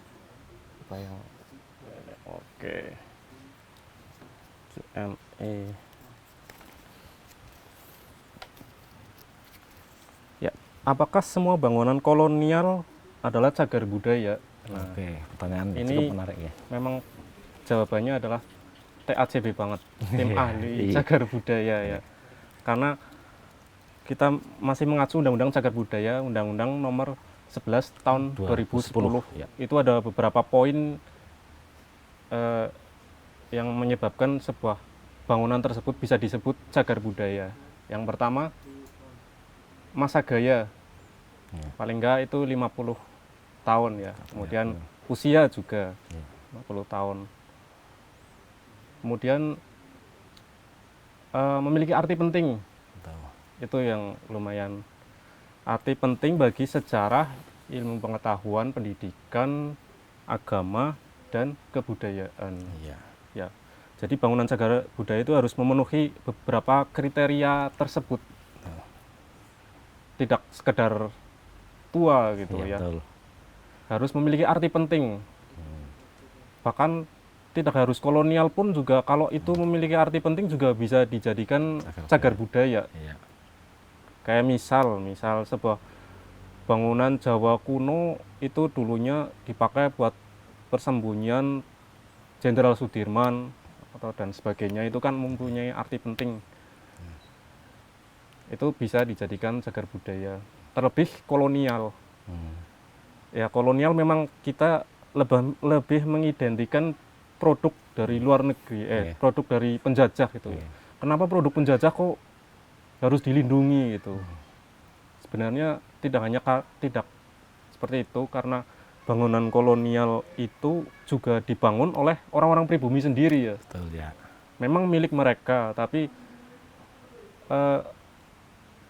apa yang oke. JME. Ya, apakah semua bangunan kolonial adalah cagar budaya? Nah, Oke, pertanyaan ini cukup menarik ya. memang jawabannya adalah TACB banget, tim Iya, ahli iya. cagar budaya ya. Karena kita masih mengacu Undang-Undang Cagar Budaya, Undang-Undang Nomor 11 tahun 2010. ya. Itu ada beberapa poin yang menyebabkan sebuah bangunan tersebut bisa disebut cagar budaya. Yang pertama, masa gaya. Paling enggak itu 50 tahun ya. Kemudian usia juga 50 tahun. Kemudian memiliki arti penting. Betul. Itu yang lumayan arti penting bagi sejarah, ilmu pengetahuan, pendidikan, agama, dan kebudayaan. Iya. Ya. Jadi bangunan cagar budaya itu harus memenuhi beberapa kriteria tersebut. Tidak sekedar tua gitu Iya, ya. betul. Harus memiliki arti penting. Bahkan tidak harus kolonial pun juga kalau itu memiliki arti penting juga bisa dijadikan cagar budaya. Iya. Kayak misal sebuah bangunan Jawa kuno itu dulunya dipakai buat persembunyian Jenderal Sudirman atau dan sebagainya, itu kan mempunyai arti penting. Itu bisa dijadikan cagar budaya. Terlebih kolonial. Ya kolonial memang kita lebih mengidentikan produk dari luar negeri, produk dari penjajah gitu. Kenapa produk penjajah kok harus dilindungi gitu? Sebenarnya tidak seperti itu, karena bangunan kolonial itu juga dibangun oleh orang-orang pribumi sendiri ya. Betul ya. Memang milik mereka, tapi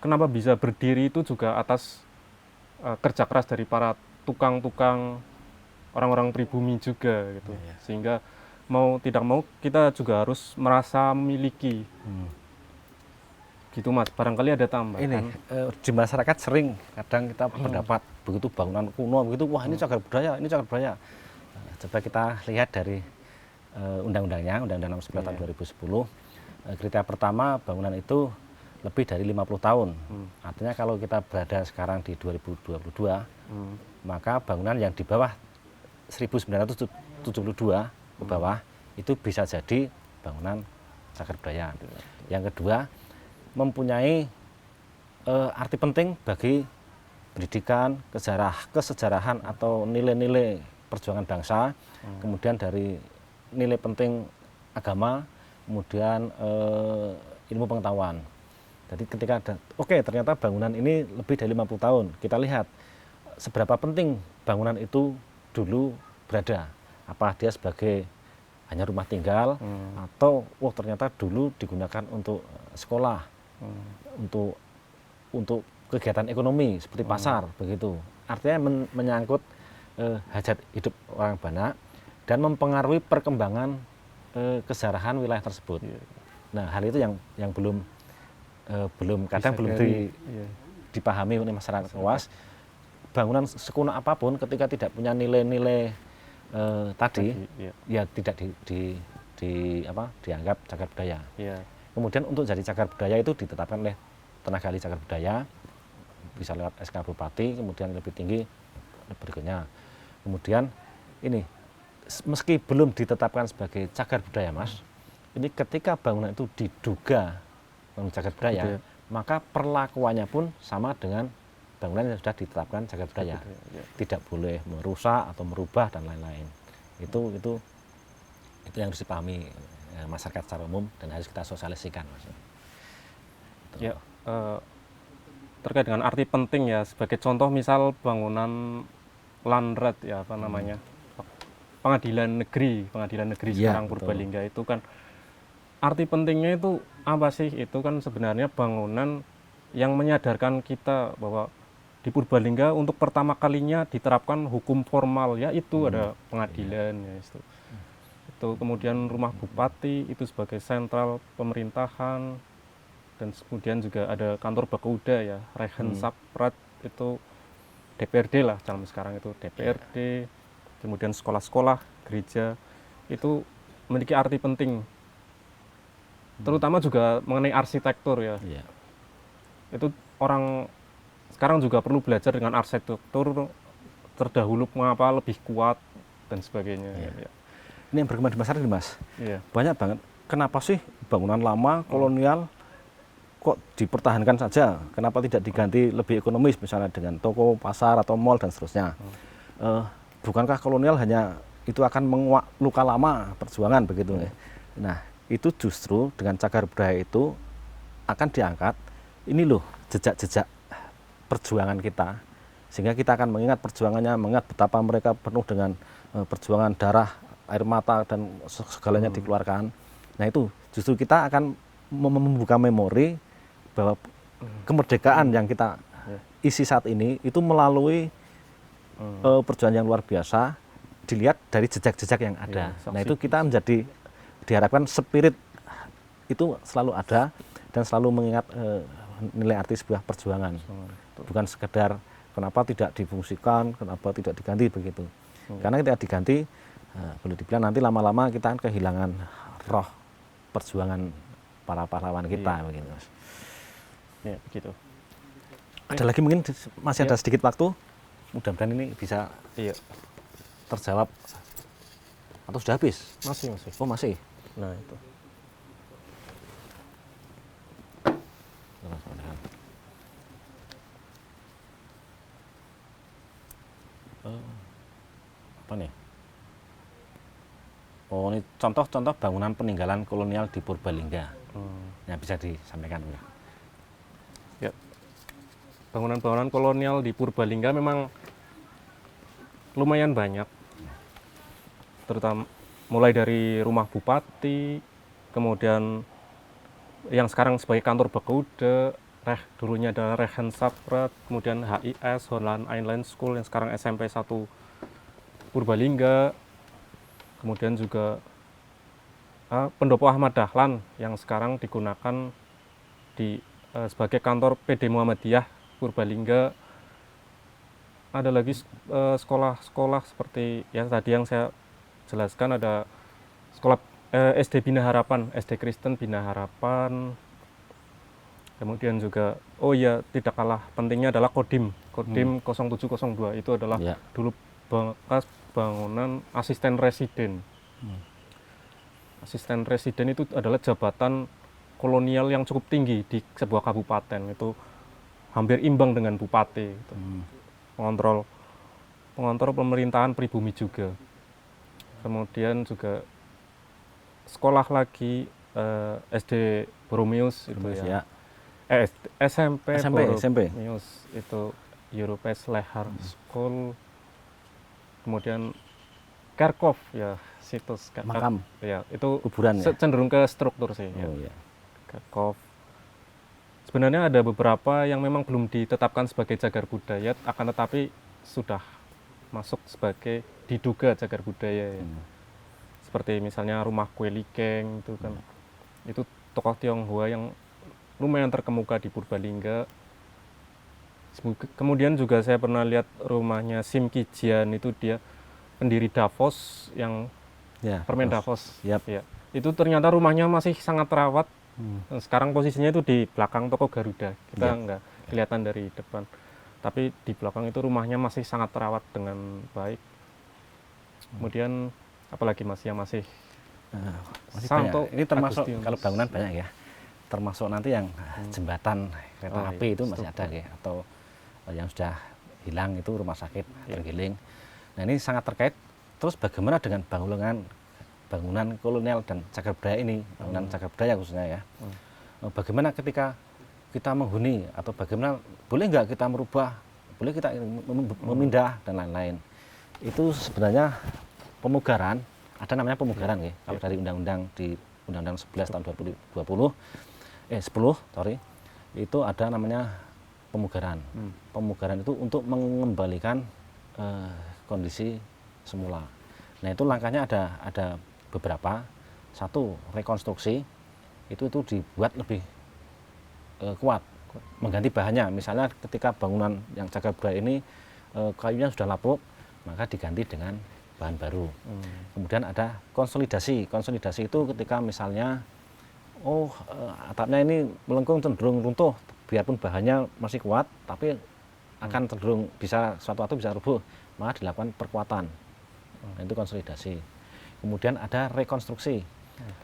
kenapa bisa berdiri itu juga atas kerja keras dari para tukang-tukang, orang-orang pribumi juga gitu. Sehingga mau tidak mau kita juga harus merasa memiliki. Gitu Mas, barangkali ada tambahan. Ini di masyarakat sering kadang kita berpendapat begitu bangunan kuno begitu, wah ini cagar budaya, ini cagar budaya. Coba kita lihat dari undang-undangnya, Undang-Undang Nomor 11 tahun 2010. Kriteria pertama, bangunan itu lebih dari 50 tahun. Artinya kalau kita berada sekarang di 2022, maka bangunan yang di bawah 1972 ke bawah itu bisa jadi bangunan cagar budaya. Yang kedua, mempunyai arti penting bagi pendidikan, kesejarahan atau nilai-nilai perjuangan bangsa, kemudian dari nilai penting agama, kemudian ilmu pengetahuan. Jadi ketika ada, ternyata bangunan ini lebih dari 50 tahun, kita lihat seberapa penting bangunan itu dulu berada. Apa dia sebagai hanya rumah tinggal, atau ternyata dulu digunakan untuk sekolah, untuk kegiatan ekonomi seperti pasar, begitu. Artinya menyangkut hajat hidup orang banyak dan mempengaruhi perkembangan kesejarahan wilayah tersebut. Nah, hal itu yang belum kadang belum dipahami oleh masyarakat luas. Bangunan sekuno apapun ketika tidak punya nilai-nilai tadi, ya tidak dianggap cagar budaya. Kemudian untuk jadi cagar budaya itu ditetapkan oleh tenaga ahli cagar budaya, bisa lewat SK Bupati, kemudian lebih tinggi berikutnya. Kemudian ini meski belum ditetapkan sebagai cagar budaya, Mas, ini ketika bangunan itu diduga cagar budaya, maka perlakuannya pun sama dengan bangunan yang sudah ditetapkan cagar budaya. Tidak boleh merusak atau merubah dan lain-lain. Itu yang harus dipahami masyarakat secara umum dan harus kita sosialisasikan, Mas. Ya, terkait dengan arti penting ya, sebagai contoh misal bangunan Landrat ya, apa namanya, pengadilan negeri sekarang Purbalingga itu kan arti pentingnya itu apa sih? Itu kan sebenarnya bangunan yang menyadarkan kita bahwa di Purbalingga untuk pertama kalinya diterapkan hukum formal, ya itu ada pengadilan ya itu kemudian rumah bupati itu sebagai sentral pemerintahan, dan kemudian juga ada kantor Bakuda ya, Rehensaprat itu DPRD lah zaman sekarang itu DPRD, kemudian sekolah-sekolah, gereja itu memiliki arti penting, terutama juga mengenai arsitektur ya. Itu orang sekarang juga perlu belajar dengan arsitektur terdahulu mengapa lebih kuat dan sebagainya. Ini yang berkembang di masyarakat, Mas. Banyak banget. Kenapa sih bangunan lama kolonial kok dipertahankan saja? Kenapa tidak diganti lebih ekonomis, misalnya dengan toko, pasar atau mall dan seterusnya? Bukankah kolonial hanya itu akan menguak luka lama perjuangan begitu? Nah, itu justru dengan cagar budaya itu akan diangkat. Ini loh jejak-jejak perjuangan kita, sehingga kita akan mengingat perjuangannya, mengingat betapa mereka penuh dengan perjuangan darah, air mata dan segalanya dikeluarkan. Nah itu justru kita akan membuka memori bahwa kemerdekaan yang kita isi saat ini itu melalui perjuangan yang luar biasa, dilihat dari jejak-jejak yang ada. Nah itu kita menjadi diharapkan spirit itu selalu ada dan selalu mengingat nilai arti sebuah perjuangan. Bukan sekedar kenapa tidak difungsikan, kenapa tidak diganti begitu. Karena ketika diganti, boleh dibilang nanti lama-lama kita akan kehilangan roh perjuangan para pahlawan kita begitu, Mas. Ya, begitu. Ada lagi mungkin masih ada sedikit waktu. Mudah-mudahan ini bisa terjawab. Atau sudah habis? Masih. Oh, masih. Nah, itu. Apa nih? Oh, ini contoh-contoh bangunan peninggalan kolonial di Purbalingga yang bisa disampaikan. Ya, bangunan-bangunan kolonial di Purbalingga memang lumayan banyak, terutama mulai dari rumah bupati, kemudian yang sekarang sebagai kantor Bakuda, dulunya adalah Rehensaprat, kemudian HIS, Holland Island School yang sekarang SMP 1 Purbalingga, kemudian juga Pendopo Ahmad Dahlan yang sekarang digunakan sebagai kantor PD Muhammadiyah Purbalingga. Ada lagi sekolah-sekolah seperti yang tadi yang saya jelaskan, ada sekolah SD Bina Harapan, SD Kristen Bina Harapan. Kemudian juga, tidak kalah pentingnya adalah Kodim 0702, itu adalah dulu bekas bangunan asisten residen. Asisten residen itu adalah jabatan kolonial yang cukup tinggi di sebuah kabupaten, itu hampir imbang dengan bupati. Gitu. Pengontrol pemerintahan pribumi juga. Kemudian juga sekolah lagi SD Boromius itu ya. SMP Boromius itu Europes Lehar School. Kemudian Kerkhof ya, situs makam ya, itu kuburan ya? Cenderung ke struktur sih. Kerkhof. Sebenarnya ada beberapa yang memang belum ditetapkan sebagai cagar budaya, akan tetapi sudah masuk sebagai diduga cagar budaya ya. Seperti misalnya rumah kue Likeng itu kan, itu tokoh Tionghoa yang lumayan terkemuka di Purbalingga. Kemudian juga saya pernah lihat rumahnya Sim Kijian, itu dia pendiri Davos yang Ya, permen terus. Davos. Yap. Ya. Itu ternyata rumahnya masih sangat terawat. Dan sekarang posisinya itu di belakang toko Garuda. Kita Iya. nggak kelihatan dari depan. Tapi di belakang itu rumahnya masih sangat terawat dengan baik. Kemudian apalagi Mas yang masih Masih Santo banyak. Ini termasuk Agustinus. kalau bangunan banyak ya. Termasuk nanti yang jembatan kereta Oh, api iya, itu masih struktur. ada ya, atau yang sudah hilang itu rumah sakit terenggiling. Nah, ini sangat terkait. Terus bagaimana dengan bangunan kolonial dan cagar budaya ini, bangunan cagar budaya khususnya ya. Bagaimana ketika kita menghuni, atau bagaimana boleh nggak kita merubah, boleh kita memindah dan lain-lain. Itu sebenarnya pemugaran, ada namanya pemugaran ya. Kalau dari Undang-Undang 11 tahun 10, itu ada namanya pemugaran. Pemugaran itu untuk mengembalikan kondisi semula. Nah, itu langkahnya ada beberapa. Satu, rekonstruksi, itu dibuat lebih kuat, mengganti bahannya. Misalnya ketika bangunan yang cagar budaya ini kayunya sudah lapuk, maka diganti dengan bahan baru. Kemudian ada konsolidasi. Konsolidasi itu ketika misalnya atapnya ini melengkung cenderung runtuh, biarpun bahannya masih kuat, tapi akan cenderung suatu waktu bisa rubuh, maka dilakukan perkuatan. Nah, itu konsolidasi. Kemudian ada rekonstruksi.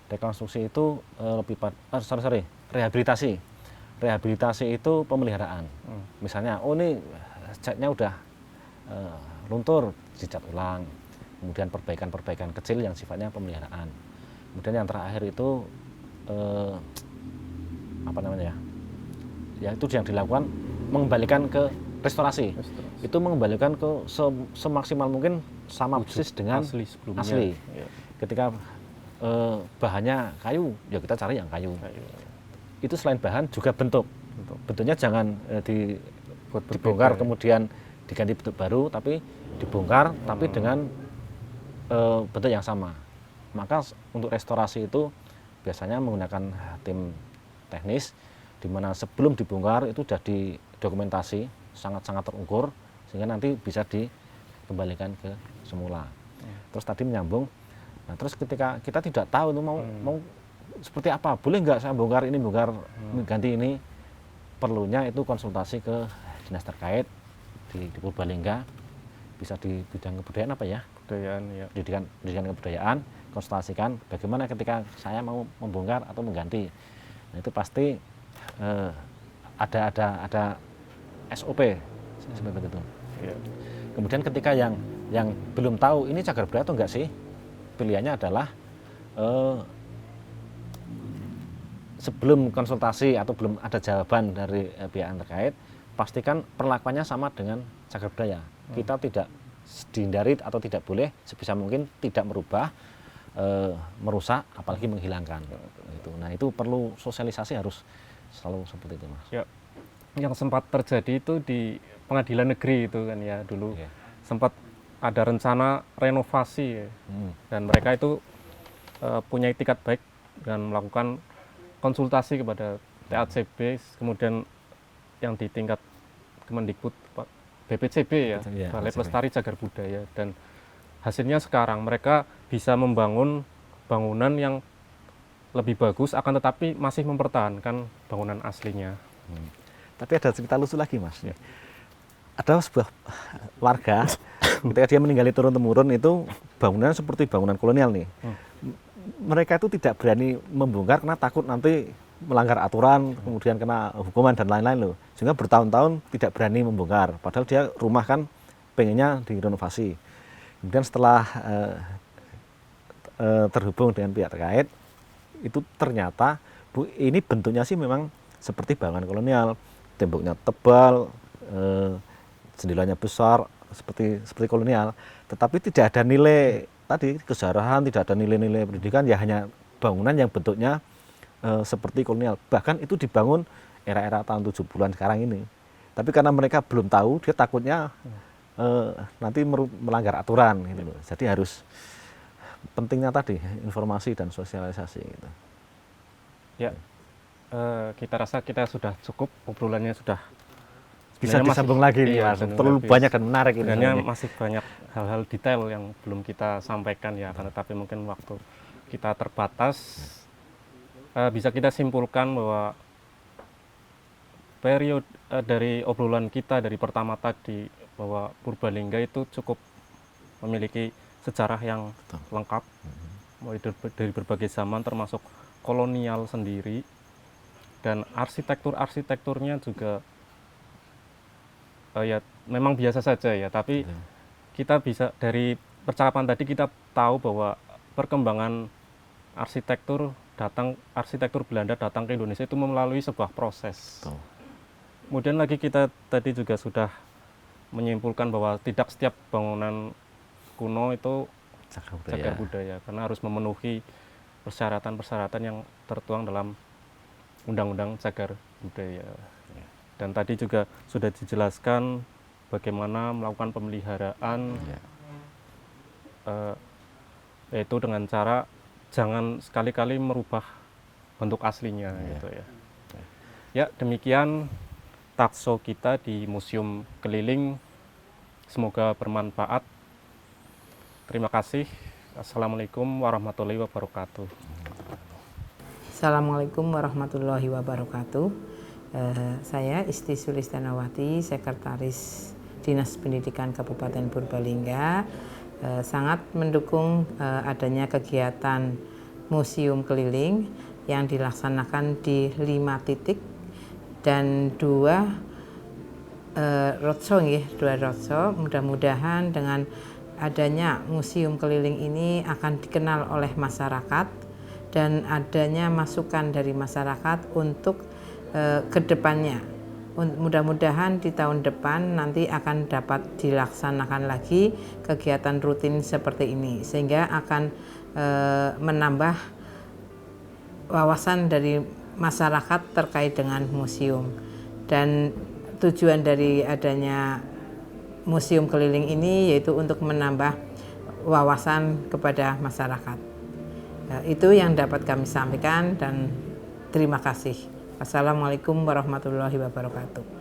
Rekonstruksi itu rehabilitasi. Rehabilitasi itu pemeliharaan. Misalnya, ini catnya udah luntur, dicat ulang. Kemudian perbaikan-perbaikan kecil yang sifatnya pemeliharaan. Kemudian yang terakhir itu ya itu yang dilakukan mengembalikan ke restorasi. Itu mengembalikan ke semaksimal mungkin sama persis dengan asli. Ya. Ketika bahannya kayu, ya kita cari yang kayu. Itu selain bahan juga bentuk. Bentuknya jangan dibongkar kemudian diganti bentuk baru, tapi dibongkar tapi dengan bentuk yang sama. Maka untuk restorasi itu biasanya menggunakan tim teknis, di mana sebelum dibongkar itu sudah didokumentasi sangat-sangat terukur, sehingga nanti bisa dikembalikan ke semula. Terus tadi menyambung, nah terus ketika kita tidak tahu itu mau seperti apa, boleh nggak saya bongkar ini, ganti ini, perlunya itu konsultasi ke dinas terkait di Purbalingga, bisa di bidang kebudayaan apa ya? Kebudayaan, ya. Pendidikan kebudayaan, konsultasikan bagaimana ketika saya mau membongkar atau mengganti. Nah, itu pasti ada SOP seperti itu. Ya. Kemudian ketika yang belum tahu ini cagar budaya atau enggak sih, pilihannya adalah sebelum konsultasi atau belum ada jawaban dari pihak terkait, pastikan perlakuannya sama dengan cagar budaya. Kita tidak dihindari atau tidak boleh sebisa mungkin tidak merubah, merusak, apalagi menghilangkan. Nah, itu perlu sosialisasi, harus selalu seperti itu, Mas. Ya. Yang sempat terjadi itu di pengadilan negeri itu kan ya dulu. Ya. Sempat ada rencana renovasi ya. Dan mereka itu punya itikat baik dan melakukan konsultasi kepada TACB, kemudian yang di tingkat Kemendikbud BPCB ya, Balai Pelestari Cagar Budaya, dan hasilnya sekarang mereka bisa membangun bangunan yang lebih bagus, akan tetapi masih mempertahankan bangunan aslinya. Tapi ada cerita lucu lagi, Mas. Ya. Ada sebuah warga ketika dia meninggali turun-temurun itu bangunan seperti bangunan kolonial nih. Mereka itu tidak berani membongkar karena takut nanti melanggar aturan, kemudian kena hukuman dan lain-lain loh. Sehingga bertahun-tahun tidak berani membongkar. Padahal dia rumah kan pengennya direnovasi. Kemudian setelah terhubung dengan pihak terkait, itu ternyata ini bentuknya sih memang seperti bangunan kolonial, temboknya tebal, jendelanya besar, seperti kolonial, tetapi tidak ada nilai tadi kesejarahan, tidak ada nilai-nilai pendidikan, ya hanya bangunan yang bentuknya seperti kolonial. Bahkan itu dibangun era-era tahun 70-an sekarang ini. Tapi karena mereka belum tahu, dia takutnya nanti melanggar aturan gitu loh. Jadi harus pentingnya tadi informasi dan sosialisasi gitu. Ya. Kita rasa kita sudah cukup, obrolannya sudah Bisa Sebenarnya disambung lagi nih iya, Mas. benar, Terlalu lebih. banyak dan menarik ini. Sebenarnya sebenarnya. masih banyak hal-hal detail yang belum kita sampaikan ya, karena tapi mungkin waktu kita terbatas. Bisa kita simpulkan bahwa periode dari obrolan kita dari pertama tadi bahwa Purbalingga itu cukup memiliki sejarah yang lengkap, mulai dari berbagai zaman termasuk kolonial sendiri, dan arsitekturnya juga ya memang biasa saja ya, tapi kita bisa dari percakapan tadi kita tahu bahwa perkembangan arsitektur Belanda datang ke Indonesia itu melalui sebuah proses. Kemudian lagi kita tadi juga sudah menyimpulkan bahwa tidak setiap bangunan kuno itu cagar budaya, karena harus memenuhi persyaratan-persyaratan yang tertuang dalam Undang-Undang Cagar Budaya. Dan tadi juga sudah dijelaskan bagaimana melakukan pemeliharaan, yaitu dengan cara jangan sekali-kali merubah bentuk aslinya gitu ya. Ya, demikian takso kita di Museum Keliling. Semoga bermanfaat. Terima kasih. Assalamualaikum warahmatullahi wabarakatuh. Assalamualaikum warahmatullahi wabarakatuh. Saya Isti Sulistanawati, Sekretaris Dinas Pendidikan Kabupaten Purbalingga, sangat mendukung adanya kegiatan Museum Keliling yang dilaksanakan di 5 titik dan 2 roadshow. Mudah-mudahan dengan adanya Museum Keliling ini akan dikenal oleh masyarakat dan adanya masukan dari masyarakat untuk kedepannya. Mudah-mudahan di tahun depan nanti akan dapat dilaksanakan lagi kegiatan rutin seperti ini, sehingga akan menambah wawasan dari masyarakat terkait dengan museum. Dan tujuan dari adanya Museum Keliling ini yaitu untuk menambah wawasan kepada masyarakat. Itu yang dapat kami sampaikan dan terima kasih. Wassalamualaikum warahmatullahi wabarakatuh.